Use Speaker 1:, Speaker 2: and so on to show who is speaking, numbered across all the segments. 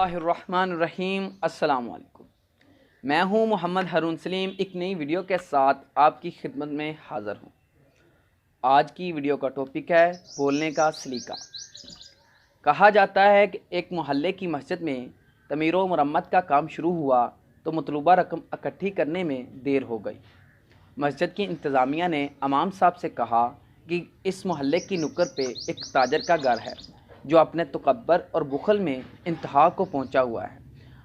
Speaker 1: اللہ الرحمن الرحیم۔ السلام علیکم، میں ہوں محمد ہارون سلیم، ایک نئی ویڈیو کے ساتھ آپ کی خدمت میں حاضر ہوں۔ آج کی ویڈیو کا ٹاپک ہے بولنے کا سلیقہ۔ کہا جاتا ہے کہ ایک محلے کی مسجد میں تعمیر و مرمت کا کام شروع ہوا تو مطلوبہ رقم اکٹھی کرنے میں دیر ہو گئی۔ مسجد کی انتظامیہ نے امام صاحب سے کہا کہ اس محلے کی نکڑ پہ ایک تاجر کا گھر ہے جو اپنے تکبر اور بخل میں انتہا کو پہنچا ہوا ہے۔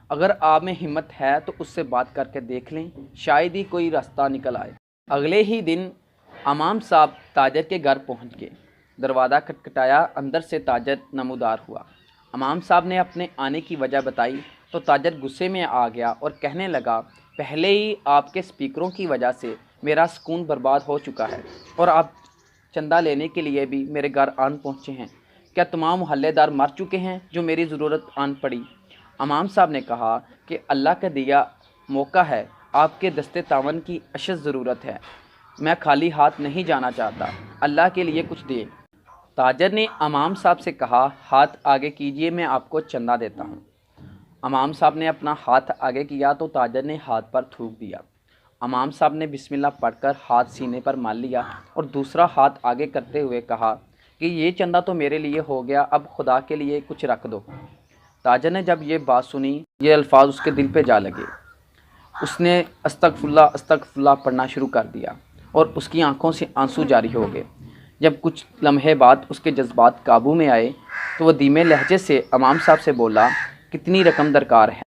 Speaker 1: اگر آپ میں ہمت ہے تو اس سے بات کر کے دیکھ لیں، شاید ہی کوئی راستہ نکل آئے۔ اگلے ہی دن امام صاحب تاجر کے گھر پہنچ گئے۔ دروازہ کھٹکھٹایا، اندر سے تاجر نمودار ہوا۔ امام صاحب نے اپنے آنے کی وجہ بتائی تو تاجر غصے میں آ گیا اور کہنے لگا، پہلے ہی آپ کے سپیکروں کی وجہ سے میرا سکون برباد ہو چکا ہے اور آپ چندہ لینے کے لیے بھی میرے گھر آن پہنچے ہیں۔ کیا تمام محلے دار مر چکے ہیں جو میری ضرورت آن پڑی؟ امام صاحب نے کہا کہ اللہ کا دیا موقع ہے، آپ کے دستے تعاون کی اشد ضرورت ہے، میں خالی ہاتھ نہیں جانا چاہتا، اللہ کے لیے کچھ دے۔ تاجر نے امام صاحب سے کہا، ہاتھ آگے کیجئے، میں آپ کو چندہ دیتا ہوں۔ امام صاحب نے اپنا ہاتھ آگے کیا تو تاجر نے ہاتھ پر تھوک دیا۔ امام صاحب نے بسم اللہ پڑھ کر ہاتھ سینے پر مال لیا اور دوسرا ہاتھ آگے کرتے ہوئے کہا کہ یہ چندہ تو میرے لیے ہو گیا، اب خدا کے لیے کچھ رکھ دو۔ تاجر نے جب یہ بات سنی، یہ الفاظ اس کے دل پہ جا لگے۔ اس نے استغفر اللہ پڑھنا شروع کر دیا اور اس کی آنکھوں سے آنسو جاری ہو گئے۔ جب کچھ لمحے بعد اس کے جذبات قابو میں آئے تو وہ دھیمے لہجے سے امام صاحب سے بولا، کتنی رقم درکار ہے؟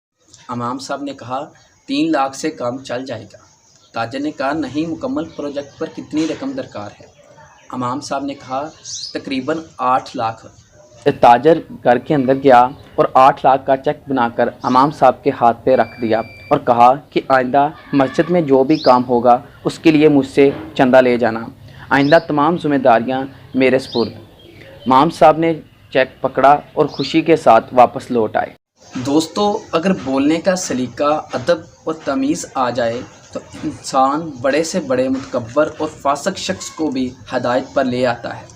Speaker 1: امام صاحب نے کہا، 3 لاکھ سے کام چل جائے گا۔ تاجر نے کہا، نہیں، مکمل پروجیکٹ پر کتنی رقم درکار ہے؟ امام صاحب نے کہا، تقریباً 8 لاکھ۔ تاجر گھر کے اندر گیا اور 8 لاکھ کا چیک بنا کر امام صاحب کے ہاتھ پہ رکھ دیا اور کہا کہ آئندہ مسجد میں جو بھی کام ہوگا اس کے لیے مجھ سے چندہ لے جانا، آئندہ تمام ذمہ داریاں میرے سپرد۔ امام صاحب نے چیک پکڑا اور خوشی کے ساتھ واپس لوٹ آئے۔ دوستو، اگر بولنے کا سلیقہ، ادب اور تمیز آ جائے تو انسان بڑے سے بڑے متکبر اور فاسق شخص کو بھی ہدایت پر لے آتا ہے۔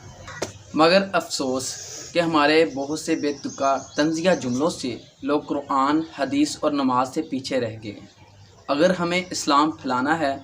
Speaker 1: مگر افسوس کہ ہمارے بہت سے بے تکا طنزیہ جملوں سے لوگ قرآن، حدیث اور نماز سے پیچھے رہ گئے ہیں۔ اگر ہمیں اسلام پھیلانا ہے